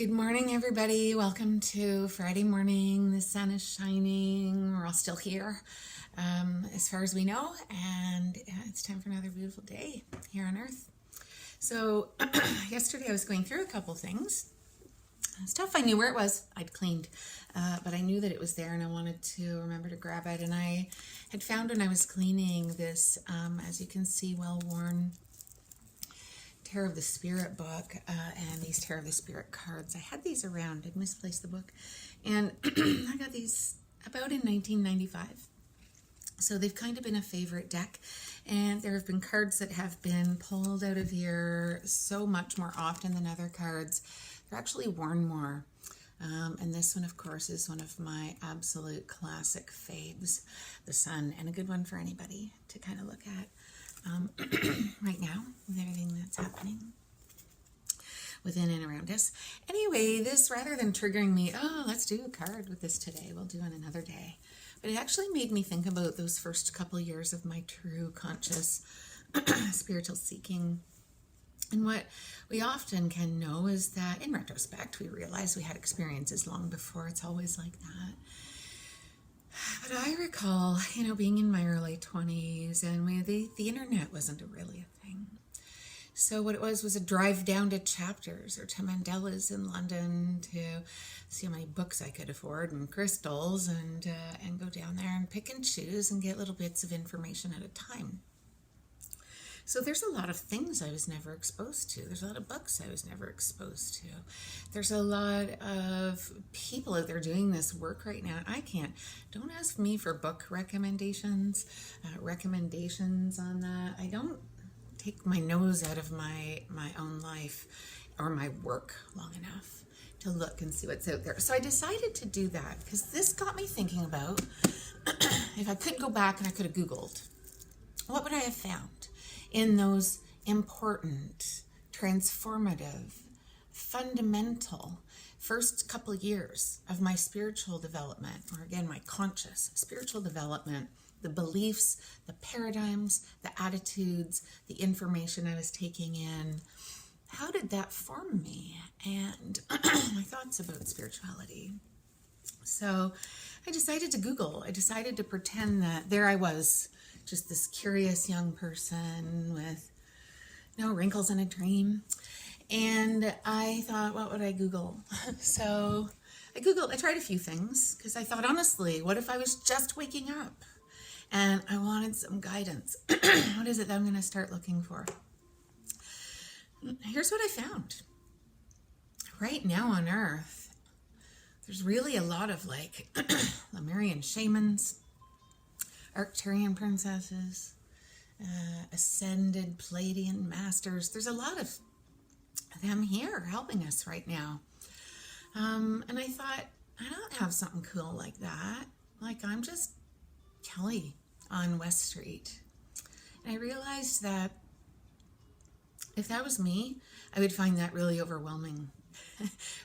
Good morning, everybody. Welcome to Friday morning. The sun is shining. We're all still here, as far as we know, and it's time for another beautiful day here on Earth. So yesterday I was going through a couple things. Stuff I knew where it was. I'd cleaned, but I knew that it was there, and I wanted to remember to grab it. And I had found when I was cleaning this, as you can see, well-worn Tarot of the Spirit book and these Tarot of the Spirit cards. I had these around. I'd misplaced the book. And I got these about in 1995. So they've kind of been a favorite deck. And there have been cards that have been pulled out of here so much more often than other cards. They're actually worn more. And this one, of course, is one of my absolute classic faves, the Sun, and a good one for anybody to kind of look at. Right now, with everything that's happening within and around us. Anyway, this, rather than triggering me, oh, let's do a card with this today, we'll do it another day. But it actually made me think about those first couple years of my true conscious spiritual seeking. And what we often can know is that in retrospect, we realize we had experiences long before. It's always like that. But I recall, being in my early 20s, and the internet wasn't really a thing. So what it was a drive down to Chapters or to Mandela's in London to see how many books I could afford and crystals, and go down there and pick and choose and get little bits of information at a time. So there's a lot of things I was never exposed to. There's a lot of books I was never exposed to. There's a lot of people out there doing this work right now. Don't ask me for book recommendations on that. I don't take my nose out of my own life or my work long enough to look and see what's out there. So I decided to do that because this got me thinking about if I could go back and I could have Googled, what would I have found in those important, transformative, fundamental first couple of years of my spiritual development, or again, my conscious spiritual development, the beliefs, the paradigms, the attitudes, the information I was taking in. How did that form me and my thoughts about spirituality? So I decided to Google. I decided to pretend that there I was, just this curious young person with no wrinkles in a dream. And I thought, what would I Google? So I tried a few things because I thought, honestly, what if I was just waking up and I wanted some guidance? What is it that I'm going to start looking for? Here's what I found. Right now on Earth, there's really a lot of Lemurian shamans, Arcturian princesses, ascended Palladian masters. There's a lot of them here helping us right now. And I thought, I don't have something cool like that. I'm just Kelly on West Street. And I realized that if that was me, I would find that really overwhelming.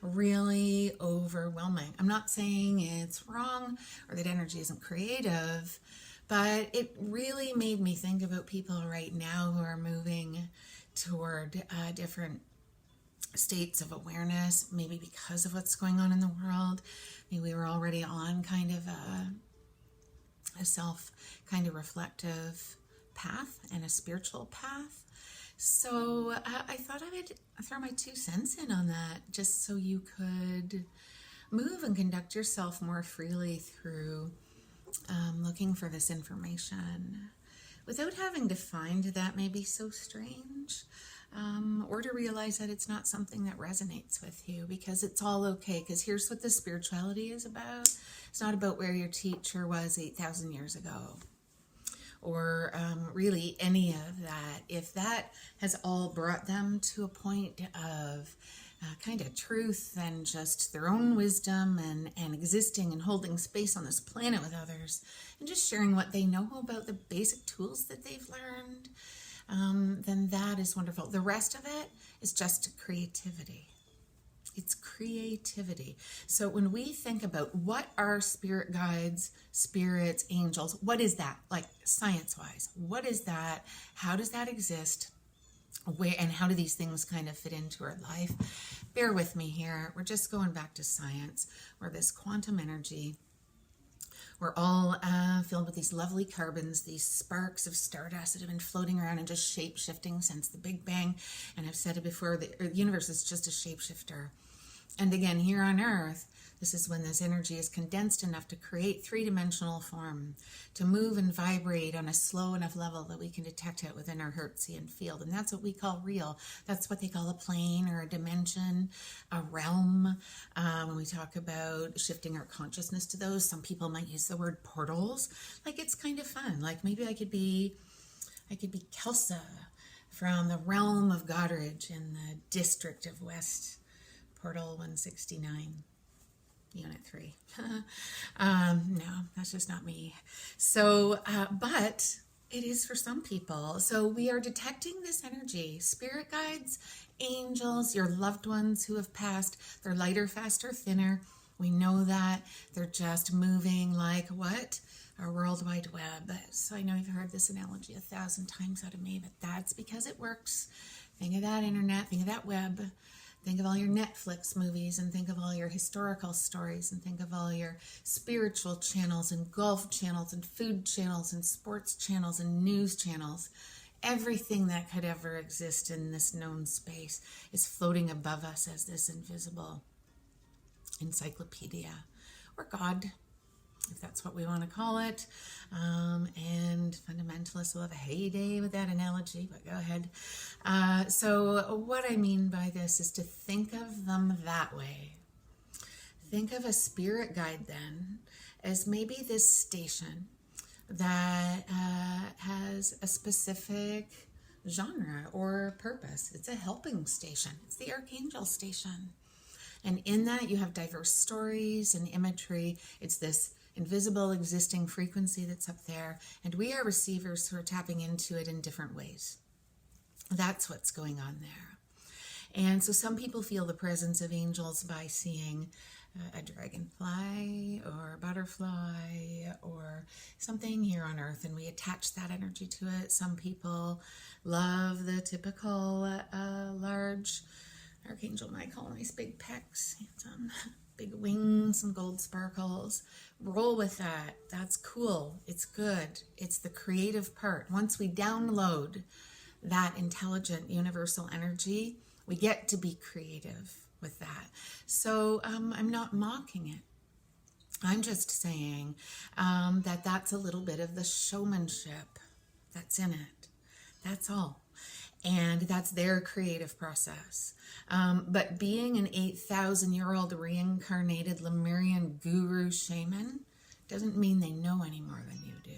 Really overwhelming. I'm not saying it's wrong or that energy isn't creative, but it really made me think about people right now who are moving toward different states of awareness, maybe because of what's going on in the world. Maybe we were already on kind of a self kind of reflective path and a spiritual path. So I thought I would throw my 2 cents in on that, just so you could move and conduct yourself more freely through looking for this information without having to find that may be so strange, or to realize that it's not something that resonates with you, because it's all okay. Because here's what the spirituality is about. It's not about where your teacher was 8,000 years ago, or really any of that. If that has all brought them to a point of kind of truth and just their own wisdom and existing and holding space on this planet with others and just sharing what they know about the basic tools that they've learned, then that is wonderful. The rest of it is just creativity. It's creativity. So when we think about what are spirit guides, spirits, angels, what is that? Science-wise, what is that? How does that exist? Where and how do these things kind of fit into our life? bear with me here. We're just going back to science, where this quantum energy, we're all filled with these lovely carbons, these sparks of stardust that have been floating around and just shape-shifting since the Big Bang. And I've said it before, the universe is just a shapeshifter. And again, here on Earth, this is when this energy is condensed enough to create three-dimensional form, to move and vibrate on a slow enough level that we can detect it within our Hertzian field. And that's what we call real. That's what they call a plane or a dimension, a realm. When we talk about shifting our consciousness to those, some people might use the word portals. Like, it's kind of fun. Like, maybe I could be Kelsa from the realm of Godridge in the district of West, Portal 169. Unit 3. No, that's just not me. So, but it is for some people. So we are detecting this energy. Spirit guides, angels, your loved ones who have passed. They're lighter, faster, thinner. We know that. They're just moving like what? Our World Wide Web. So I know you've heard this analogy 1,000 times out of me, but that's because it works. Think of that internet. Think of that web. Think of all your Netflix movies, and think of all your historical stories, and think of all your spiritual channels and golf channels and food channels and sports channels and news channels. Everything that could ever exist in this known space is floating above us as this invisible encyclopedia, or God, if that's what we want to call it. And fundamentalists will have a heyday with that analogy, but go ahead. So what I mean by this is to think of them that way. Think of a spirit guide then as maybe this station that has a specific genre or purpose. It's a helping station. It's the Archangel station. And in that you have diverse stories and imagery. It's this invisible existing frequency that's up there, and we are receivers who are tapping into it in different ways. That's what's going on there. And so some people feel the presence of angels by seeing a dragonfly or a butterfly or something here on Earth, and we attach that energy to it. Some people love the typical large Archangel Michael, nice big pecs, big wings and gold sparkles. Roll with that. That's cool. It's good. It's the creative part. Once we download that intelligent universal energy, we get to be creative with that. So I'm not mocking it. I'm just saying that that's a little bit of the showmanship that's in it. That's all. And that's their creative process. But being an 8,000-year-old reincarnated Lemurian guru shaman doesn't mean they know any more than you do.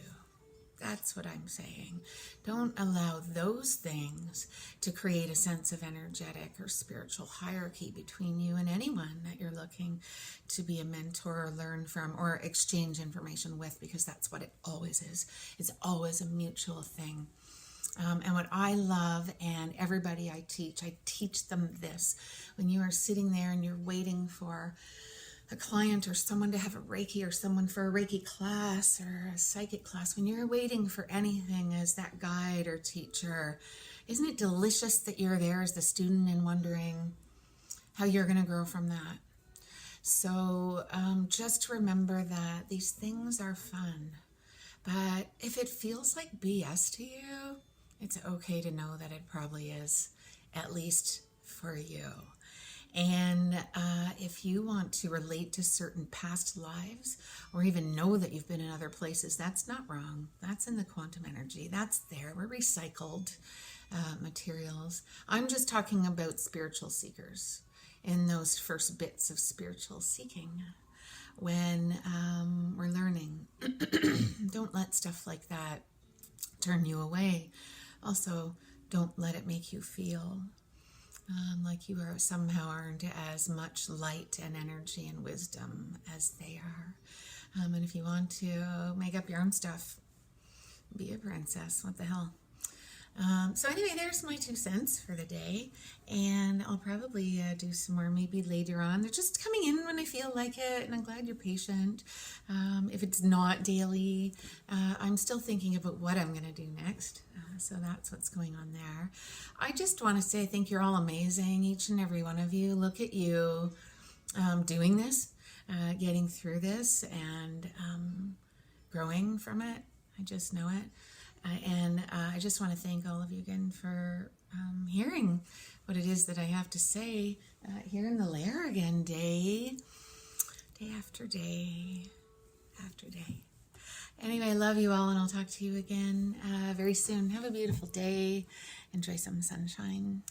That's what I'm saying. Don't allow those things to create a sense of energetic or spiritual hierarchy between you and anyone that you're looking to be a mentor or learn from or exchange information with, because that's what it always is. It's always a mutual thing. And what I love, and everybody I teach them this. When you are sitting there and you're waiting for a client or someone to have a Reiki, or someone for a Reiki class or a psychic class, when you're waiting for anything as that guide or teacher, isn't it delicious that you're there as the student and wondering how you're going to grow from that? So just remember that these things are fun. But if it feels like BS to you, it's okay to know that it probably is, at least for you. And if you want to relate to certain past lives, or even know that you've been in other places, that's not wrong. That's in the quantum energy. That's there. We're recycled materials. I'm just talking about spiritual seekers in those first bits of spiritual seeking when we're learning. Don't let stuff like that turn you away. Also, don't let it make you feel like you are somehow aren't as much light and energy and wisdom as they are. And if you want to make up your own stuff, be a princess. What the hell? So anyway, there's my 2 cents for the day, and I'll probably do some more maybe later on. They're just coming in when I feel like it, and I'm glad you're patient. If it's not daily, I'm still thinking about what I'm going to do next. So that's what's going on there. I just want to say I think you're all amazing, each and every one of you. Look at you doing this, getting through this, and growing from it. I just know it. And I just want to thank all of you again for hearing what it is that I have to say here in the lair again, day after day after day. Anyway, I love you all, and I'll talk to you again very soon. Have a beautiful day. Enjoy some sunshine.